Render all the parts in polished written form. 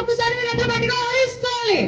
ఒకసారి మీరందరూ గట్టిగా ఆవిష్కాలి.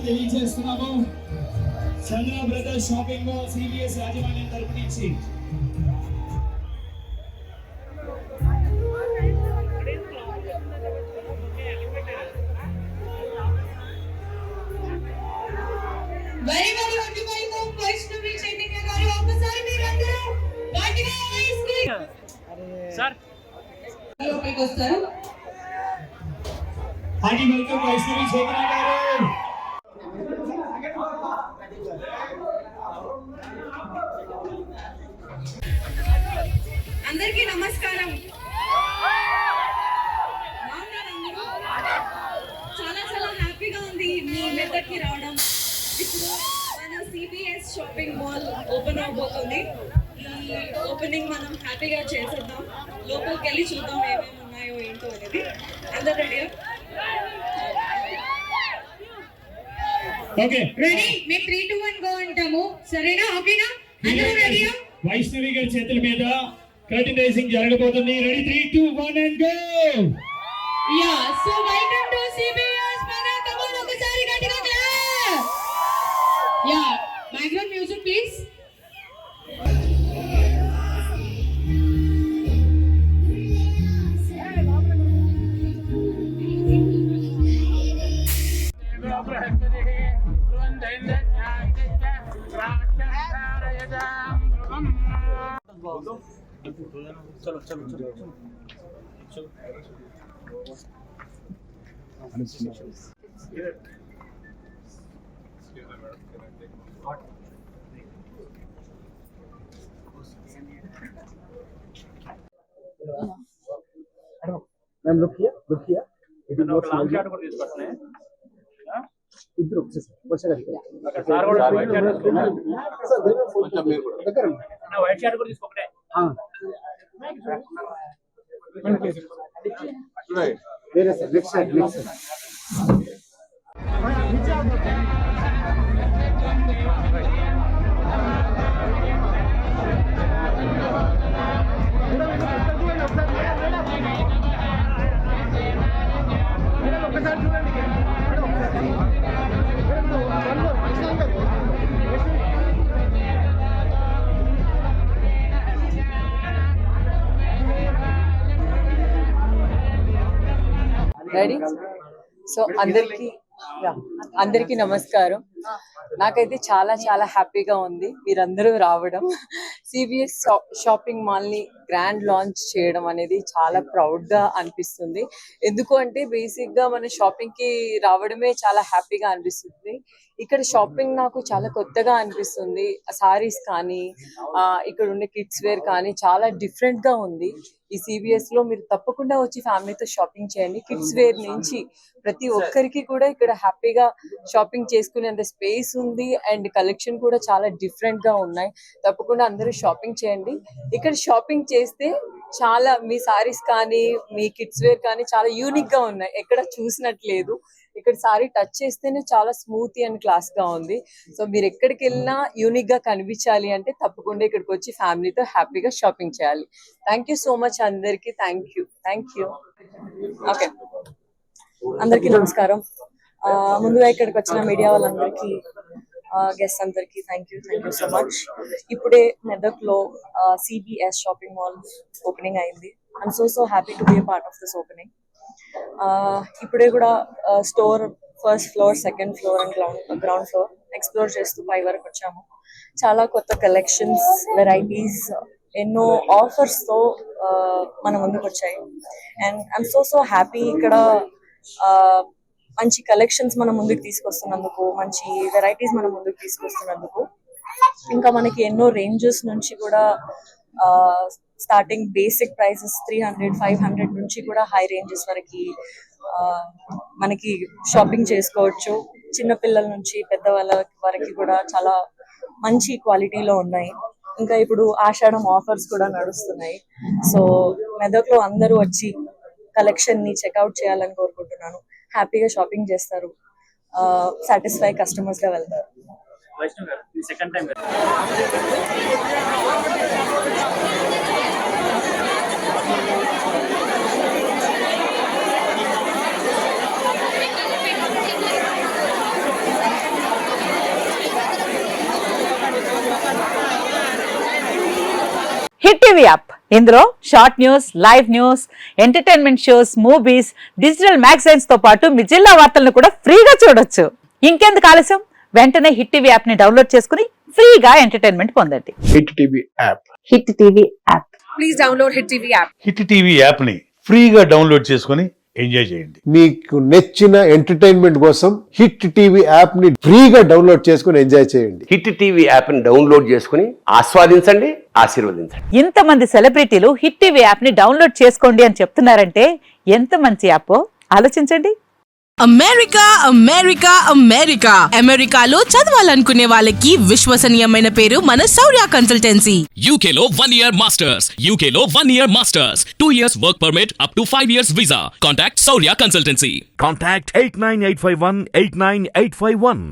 తెలియజేస్తున్నాము. చంద్ర బ్రదర్స్ షాపింగ్ మాల్ సిబిఎస్ యాజమాన్యం తరపు నుంచి వెరీ వెరీ గట్టి వెల్కమ్ వైష్ణవి చైతన్య గారు. ఒకసారి మీరందరూ గట్టిగా ఆవిష్కాలి. సార్ లోపలికి వస్తారు. హార్టీ వెల్కమ్ వైష్ణవి చైతన్య గారు. అందరికీ నమస్కారం. చాలా చాలా హ్యాపీగా ఉంది మీ మెదక్కి రావడం. ఇప్పుడు మన సిబిఎస్ షాపింగ్ మాల్ ఓపెన్ అవబోతుంది. ఈ ఓపెనింగ్ మనం హ్యాపీగా చేసేద్దాం. లోపలికి వెళ్ళి చూద్దాం ఏమేమి ఉన్నాయో ఏంటో అనేది. అందరు రెడీ? Okay ready? మేము 3, 2, 1 గో అంటాము. సరేనా? ఓకేనా? అందరూ రెడీయా? వైష్ణవి గారి చేతుల మీద కర్టన్ రైజింగ్ జరగబోతుంది. Ready 3, 2, 1 and go. Yeah so welcome to CBS మన కమల్. ఒకసారి గట్టిగా clap. Yeah background music please. चलो चलो चलो मैम लुक किया ఇది ఒక లాంగ్ షాట్ కూడా తీసుకొస్తానే इधर वर्षा సార్ కూడా వైట్ షాట్ తీసుకున్నా కొంచెం మీరు కూడా దగ్గర నా వైట్ షాట్ కూడా తీసుకోకటే వేరే sir next side ready. So అందరికి నమస్కారం. నాకైతే చాలా చాలా హ్యాపీగా ఉంది మీరందరూ రావడం. సిబిఎస్ షాపింగ్ మాల్ ని గ్రాండ్ లాంచ్ చేయడం అనేది చాలా ప్రౌడ్ గా అనిపిస్తుంది. ఎందుకు అంటే బేసిక్ గా మన షాపింగ్ కి రావడమే చాలా హ్యాపీగా అనిపిస్తుంది. ఇక్కడ షాపింగ్ నాకు చాలా కొత్తగా అనిపిస్తుంది. సారీస్ కానీ ఇక్కడ ఉండే కిడ్స్ వేర్ కానీ చాలా డిఫరెంట్ గా ఉంది. ఈ సిబిఎస్ లో మీరు తప్పకుండా వచ్చి ఫ్యామిలీతో షాపింగ్ చేయండి. కిడ్స్ వేర్ నుంచి ప్రతి ఒక్కరికి కూడా ఇక్కడ హ్యాపీగా షాపింగ్ చేసుకునేంత స్పేస్ ఉంది అండ్ కలెక్షన్ కూడా చాలా డిఫరెంట్ గా ఉన్నాయి. తప్పకుండా అందరూ షాపింగ్ చేయండి. ఇక్కడ షాపింగ్ చేస్తే చాలా మీ సారీస్ కానీ మీ కిడ్స్ వేర్ కానీ చాలా యూనిక్ గా ఉన్నాయి. ఎక్కడ చూసినట్లేదు. ఇక్కడ సారీ టచ్ చేస్తేనే చాలా స్మూత్ అండ్ క్లాస్ గా ఉంది. సో మీరు ఎక్కడికి వెళ్ళినా యూనిక్ గా కనిపించాలి అంటే తప్పకుండా ఇక్కడికి వచ్చి ఫ్యామిలీతో హ్యాపీగా షాపింగ్ చేయాలి. థ్యాంక్ యూ సో మచ్ అందరికి. Thank you. ఓకే, అందరికీ నమస్కారం. ముందుగా ఇక్కడికి వచ్చిన మీడియా వాళ్ళందరికీ, గెస్ట్ అందరికి థ్యాంక్ యూ సో మచ్. ఇప్పుడే మెదక్ లో సిబిఎస్ షాపింగ్ మాల్ ఓపెనింగ్ అయింది. I'm so happy to be A part of this opening. ఇప్పుడే కూడా store first floor, second floor and ground floor explore చేస్తూ పై వరకు వచ్చాము. చాలా కొత్త కలెక్షన్స్, వెరైటీస్, ఎన్నో ఆఫర్స్ తో మన ముందుకు వచ్చాయి. అండ్ ఐఎమ్ సో హ్యాపీ ఇక్కడ మంచి కలెక్షన్స్ మన ముందుకు తీసుకొస్తున్నందుకు, మంచి వెరైటీస్ మన ముందుకు తీసుకొస్తున్నందుకు. ఇంకా మనకి ఎన్నో రేంజెస్ నుంచి కూడా స్టార్టింగ్ బేసిక్ ప్రైసెస్ 300-500 నుంచి కూడా హై రేంజెస్ వరకు మనకి షాపింగ్ చేసుకోవచ్చు. చిన్న పిల్లల నుంచి పెద్దవాళ్ళ వరకు కూడా చాలా మంచి క్వాలిటీలో ఉన్నాయి. ఇంకా ఇప్పుడు ఆషాఢం ఆఫర్స్ కూడా నడుస్తున్నాయి. సో మెదక్లో అందరూ వచ్చి కలెక్షన్ ని చెక్అవుట్ చేయాలని కోరుకుంటున్నాను. హ్యాపీగా షాపింగ్ చేస్తారు, సాటిస్ఫై కస్టమర్స్ గా వెళ్తారు. వైష్ణవ్ గారు ఇది సెకండ్ టైం కదా హిట్ టీవీ యాప్ ఇందులో short news, live news, entertainment shows, movies, digital magazines తో పాటు మీ జిల్లా వార్తలను కూడా ఫ్రీగా చూడొచ్చు. ఇంకెందుకు ఆలస్యం, వెంటనే హిట్ టీవీ యాప్ ని డౌన్లోడ్ చేసుకుని ఫ్రీగా ఎంటర్టైన్మెంట్ పొందండి. Hit TV app hit TV app. Please download hit TV app. Hit TV app ని ఫ్రీగా డౌన్లోడ్ చేసుకుని ఎంజాయ్ చేయండి. మీకు నచ్చిన ఎంటర్టైన్మెంట్ కోసం హిట్ టీవీ యాప్ ని ఫ్రీగా డౌన్లోడ్ చేసుకుని ఎంజాయ్ చేయండి. హిట్ టీవీ యాప్ ని డౌన్లోడ్ చేసుకుని ఆస్వాదించండి, ఆశీర్వదించండి. ఇంతమంది సెలబ్రిటీలు హిట్ టీవీ యాప్ ని డౌన్లోడ్ చేసుకోండి అని చెప్తున్నారంటే ఎంత మంచి యాప్ ఆలోచించండి. అమెరికా అమెరికా అమెరికా అమెరికాలో చదవాలనుకునే వాళ్ళకి విశ్వసనీయమైన పేరు మన శౌర్య కన్సల్టెన్సీ. UK లో 1 year masters, UK లో 1 year masters, 2 years work permit up to 5 years visa. Contact Saurya Consultancy. Contact 89851 89851.